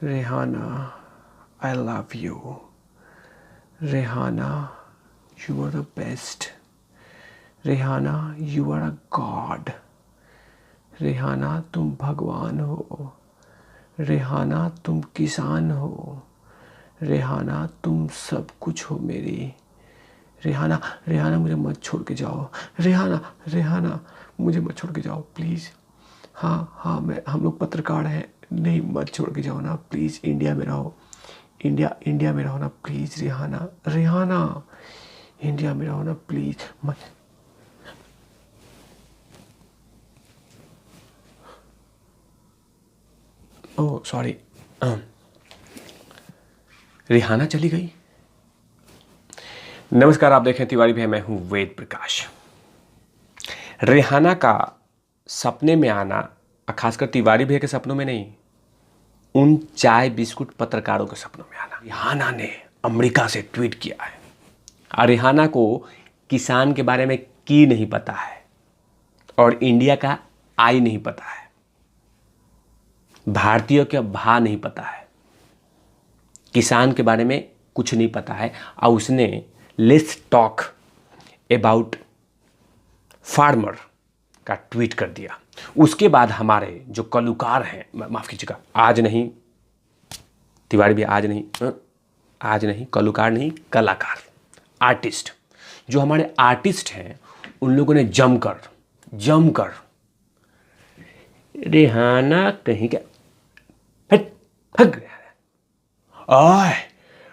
Rihanna, I love you. Rihanna, you are the best. Rihanna, you are a god. Rihanna, तुम भगवान हो. Rihanna, तुम किसान हो. Rihanna, तुम सब कुछ हो मेरी. Rihanna, Rihanna, मुझे मत छोड़ के जाओ. Rihanna, Rihanna, मुझे मत छोड़ के जाओ प्लीज़. हाँ, हम लोग पत्रकार हैं. नहीं, मत छोड़ के जाओ ना प्लीज़. इंडिया में रहो. इंडिया में रहो ना प्लीज़. रिहाना, इंडिया में रहो ना प्लीज़. मत. Oh sorry. रिहाना चली गई. नमस्कार, आप देखें तिवारी भैया, मैं हूं वेद प्रकाश. रिहाना का सपने में आना, खासकर तिवारी भैया के सपनों में नहीं, उन चाय बिस्कुट पत्रकारों के सपनों में आना. रिहाना ने अमेरिका से ट्वीट किया है. और रिहाना को किसान के बारे में की नहीं पता है और इंडिया का आई नहीं पता है, भारतीयों का भा नहीं पता है, किसान के बारे में कुछ नहीं पता है. और उसने लेट्स टॉक अबाउट फार्मर का ट्वीट कर दिया. उसके बाद हमारे जो कलाकार हैं, माफ कीजिएगा, आज नहीं तिवारी भी, आज नहीं कलाकार नहीं, कलाकार, आर्टिस्ट, जो हमारे आर्टिस्ट हैं, उन लोगों ने जमकर रिहाना कहीं का फग. ओए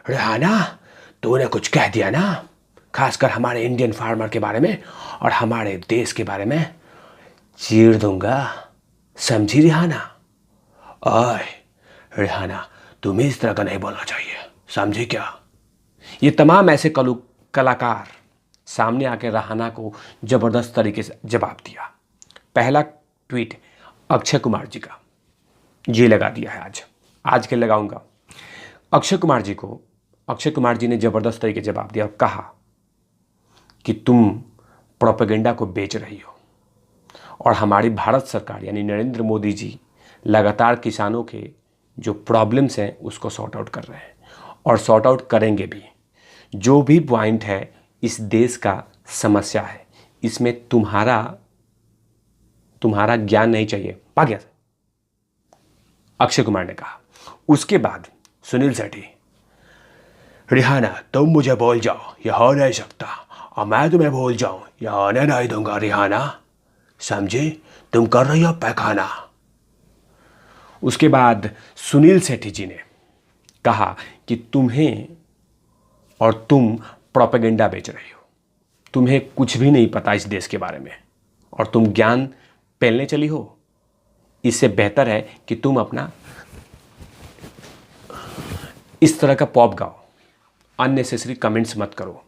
रिहाना, तूने कुछ कह दिया ना, खासकर हमारे इंडियन फार्मर के बारे में और हमारे देश के बारे में, चीर दूंगा, समझी रिहाना. ओए रिहाना, तुम्हें इस तरह का नहीं बोलना चाहिए, समझी क्या. ये तमाम ऐसे कलाकार सामने आके रिहाना को जबरदस्त तरीके से जवाब दिया. पहला ट्वीट अक्षय कुमार जी का, जी लगा दिया है, आज के लगाऊंगा. अक्षय कुमार जी ने जबरदस्त तरीके से जवाब दिया और कहा कि तुम प्रोपेगेंडा को बेच रही हो और हमारी भारत सरकार यानी नरेंद्र मोदी जी लगातार किसानों के जो प्रॉब्लम्स हैं उसको सॉर्ट आउट कर रहे हैं और सॉर्ट आउट करेंगे भी. जो भी पॉइंट है इस देश का समस्या है, इसमें तुम्हारा ज्ञान नहीं चाहिए. पा गया अक्षय कुमार ने कहा. उसके बाद सुनील शेट्टी, रिहाना तुम मुझे भूल जाओ, यह हो नहीं सकता, और मैं तुम्हें भूल जाऊं, यह होने नहीं दूंगा रिहाना, समझे, तुम कर रही हो पैखाना. उसके बाद सुनील शेट्टी जी ने कहा कि तुम प्रोपेगेंडा बेच रही हो, तुम्हें कुछ भी नहीं पता इस देश के बारे में और तुम ज्ञान पेलने चली हो. इससे बेहतर है कि तुम अपना इस तरह का पॉप गाओ, अननेसेसरी कमेंट्स मत करो,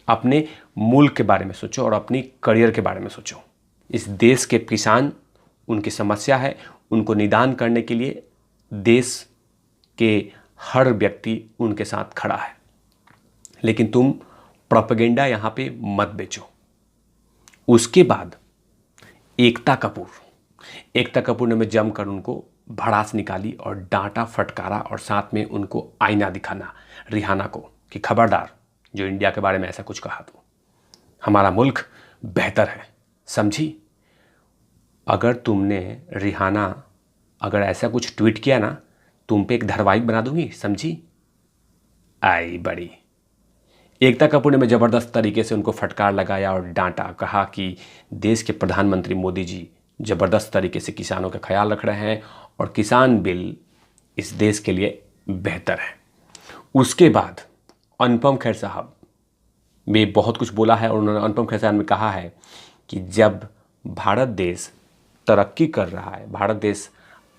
अपने मुल्क के बारे में सोचो और अपनी करियर के बारे में सोचो. इस देश के किसान, उनकी समस्या है, उनको निदान करने के लिए देश के हर व्यक्ति उनके साथ खड़ा है, लेकिन तुम प्रोपेगेंडा यहाँ पे मत बेचो. उसके बाद एकता कपूर ने जमकर उनको भड़ास निकाली और डांटा, फटकारा और साथ में उनको आईना दिखाना रिहाना को कि खबरदार, जो इंडिया के बारे में ऐसा कुछ कहा तो हमारा मुल्क बेहतर है, समझी. अगर तुमने रिहाना अगर ऐसा कुछ ट्वीट किया ना, तुम पे एक धारावाहिक बना दूंगी, समझी. आई बड़ी. एकता कपूर ने जबरदस्त तरीके से उनको फटकार लगाया और डांटा, कहा कि देश के प्रधानमंत्री मोदी जी जबरदस्त तरीके से किसानों का ख्याल रख रहे हैं और किसान बिल इस देश के लिए बेहतर है. उसके बाद अनुपम खेर साहब ने बहुत कुछ बोला है और उन्होंने अनुपम खेर साहब ने कहा है कि जब भारत देश तरक्की कर रहा है, भारत देश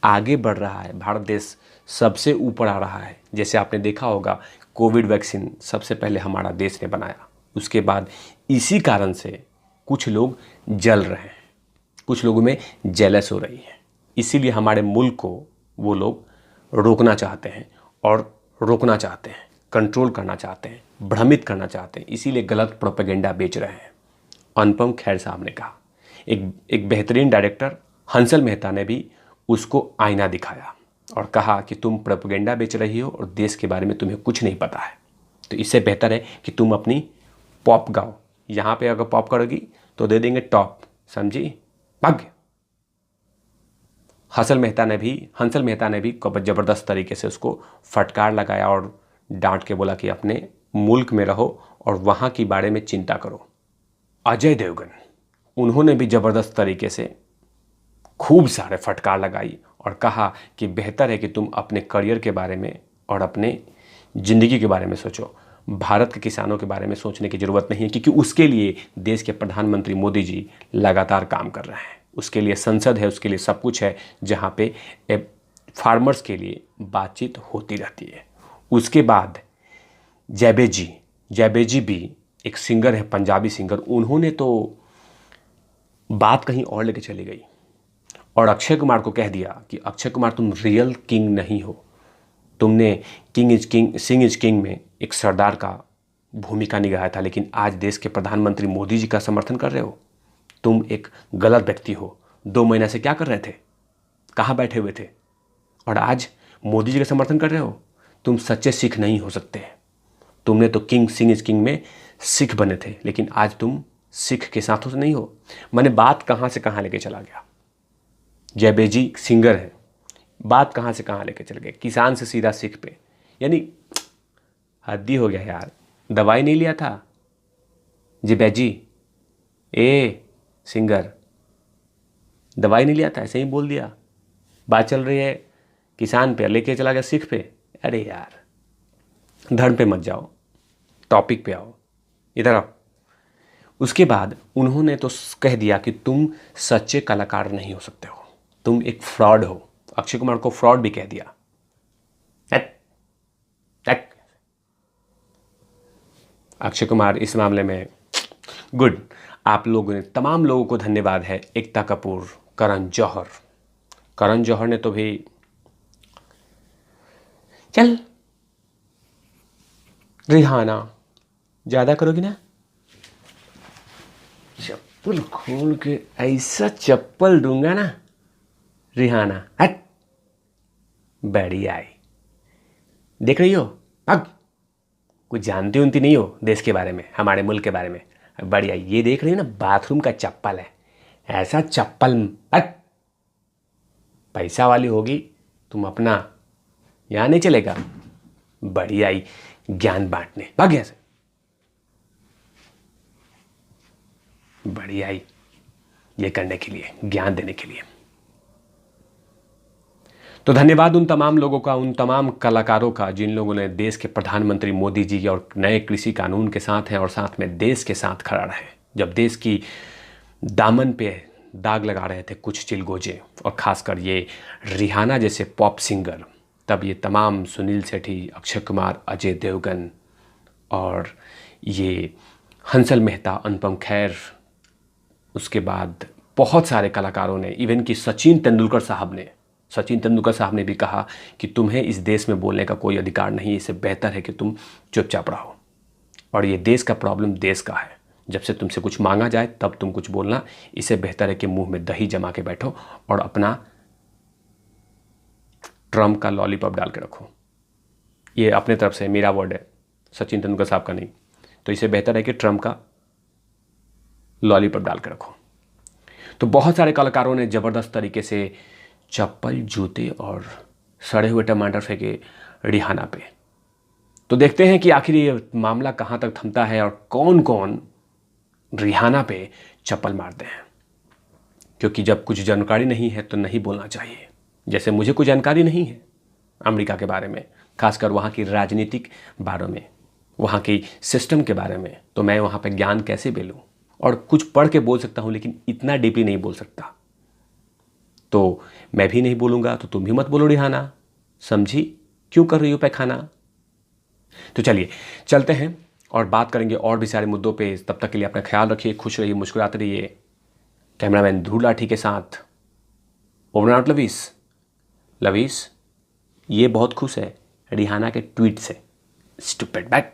आगे बढ़ रहा है, भारत देश सबसे ऊपर आ रहा है, जैसे आपने देखा होगा कोविड वैक्सीन सबसे पहले हमारा देश ने बनाया, उसके बाद इसी कारण से कुछ लोग जल रहे हैं, कुछ लोगों में जेलस हो रही है, इसीलिए हमारे मुल्क को वो लोग रोकना चाहते हैं कंट्रोल करना चाहते हैं, भ्रमित करना चाहते हैं, इसीलिए गलत प्रोपेगेंडा बेच रहे हैं. अनुपम खेर साहब ने कहा. एक बेहतरीन डायरेक्टर हंसल मेहता ने भी उसको आईना दिखाया और कहा कि तुम प्रोपेगेंडा बेच रही हो और देश के बारे में तुम्हें कुछ नहीं पता है, तो इससे बेहतर है कि तुम अपनी पॉप गाओ। यहाँ पे अगर पॉप करोगी तो दे देंगे टॉप, समझी? भाग्य। हंसल मेहता ने भी ज़बरदस्त तरीके से उसको फटकार लगाया और डांट के बोला कि अपने मुल्क में रहो और वहाँ के बारे में चिंता करो। अजय देवगन, उन्होंने भी ज़बरदस्त तरीके से खूब सारे फटकार लगाई और कहा कि बेहतर है कि तुम अपने करियर के बारे में और अपने ज़िंदगी के बारे में सोचो। भारत के किसानों के बारे में सोचने की ज़रूरत नहीं है, क्योंकि उसके लिए देश के प्रधानमंत्री मोदी जी लगातार काम कर रहे हैं। उसके लिए संसद है, उसके लिए सब कुछ है, जहाँ पे फार्मर्स के लिए बातचीत होती रहती है। उसके बाद जैबेजी भी एक सिंगर है, पंजाबी सिंगर, उन्होंने तो बात कहीं और लेके चली गई और अक्षय कुमार को कह दिया कि अक्षय कुमार तुम रियल किंग नहीं हो। तुमने सिंग इज किंग में एक सरदार का भूमिका निभाया था, लेकिन आज देश के प्रधानमंत्री मोदी जी का समर्थन कर रहे हो। तुम एक गलत व्यक्ति हो। 2 महीने से क्या कर रहे थे, कहाँ बैठे हुए थे, और आज मोदी जी का समर्थन कर रहे हो। तुम सच्चे सिख नहीं हो सकते। तुमने तो सिंग इज किंग में सिख बने थे, लेकिन आज तुम सिख के साथों से नहीं हो। मैंने बात कहाँ से कहाँ लेके चला गया। जैबेजी सिंगर है, बात कहाँ से कहाँ लेके चल गए, किसान से सीधा सिख पे। यानी हद्दी हो गया यार। दवाई नहीं लिया था जैबेजी, सिंगर, दवाई नहीं लिया था, ऐसे ही बोल दिया। बात चल रही है किसान पे, लेके चला गया सिख पे। अरे यार, धर्म पे मत जाओ, टॉपिक पे आओ, इधर आओ। उसके बाद उन्होंने तो कह दिया कि तुम सच्चे कलाकार नहीं हो सकते हो, तुम एक फ्रॉड हो। अक्षय कुमार को फ्रॉड भी कह दिया। अक्षय कुमार इस मामले में गुड। आप लोगों ने, तमाम लोगों को धन्यवाद है। एकता कपूर, करण जौहर ने तो भी चल रिहाना ज़्यादा करोगी ना, चप्पल खोल के ऐसा चप्पल दूंगा ना, रिहाना हट, बड़ी आई। देख रही हो, अब कुछ जानती उनती नहीं हो देश के बारे में, हमारे मुल्क के बारे में। बड़ी आई, ये देख रही हो ना, बाथरूम का चप्पल है, ऐसा चप्पल हट। पैसा वाली होगी तुम, अपना यहाँ नहीं चलेगा। बड़ी आई ज्ञान बांटने, भाग यहाँ से। बड़ी आई ये करने के लिए, ज्ञान देने के लिए। तो धन्यवाद उन तमाम लोगों का, उन तमाम कलाकारों का जिन लोगों ने देश के प्रधानमंत्री मोदी जी और नए कृषि कानून के साथ हैं और साथ में देश के साथ खड़ा रहे। जब देश की दामन पे दाग लगा रहे थे कुछ चिलगोजे, और ख़ासकर ये रिहाना जैसे पॉप सिंगर, तब ये तमाम सुनील शेट्टी, अक्षय कुमार, अजय देवगन और ये हंसल मेहता, अनुपम खेर, उसके बाद बहुत सारे कलाकारों ने, इवन कि सचिन तेंदुलकर साहब ने भी कहा कि तुम्हें इस देश में बोलने का कोई अधिकार नहीं, इससे बेहतर है कि तुम चुपचाप रहो। और ये देश का प्रॉब्लम देश का है, जब से तुमसे कुछ मांगा जाए तब तुम कुछ बोलना, इससे बेहतर है कि मुंह में दही जमा के बैठो और अपना ट्रम्प का लॉलीपॉप डाल के रखो। ये अपने तरफ से मेरा वर्ड है, सचिन तेंदुलकर साहब का नहीं। तो इससे बेहतर है कि ट्रम्प का लॉलीपॉप डाल के रखो। तो बहुत सारे कलाकारों ने ज़बरदस्त तरीके से चप्पल, जूते और सड़े हुए टमाटर फेंके रिहाना पे। तो देखते हैं कि आखिर ये मामला कहाँ तक थमता है और कौन कौन रिहाना पे चप्पल मारते हैं, क्योंकि जब कुछ जानकारी नहीं है तो नहीं बोलना चाहिए। जैसे मुझे कुछ जानकारी नहीं है अमेरिका के बारे में, खासकर वहाँ की राजनीतिक बारे में, वहाँ की सिस्टम के बारे में, तो मैं वहाँ पे ज्ञान कैसे बेलूँ। और कुछ पढ़ के बोल सकता हूँ, लेकिन इतना डीपली नहीं बोल सकता। तो मैं भी नहीं बोलूँगा तो तुम भी मत बोलो रिहाना, समझी? क्यों कर रही हो पैखाना? तो चलिए चलते हैं और बात करेंगे और भी सारे मुद्दों पे। तब तक के लिए अपना ख्याल रखिए, खुश रहिए, मुस्कुराते रहिए। कैमरामैन ध्रुव लाठी के साथ ओवर आउट लवीस। ये बहुत खुश है रिहाना के ट्वीट से। Stupid back.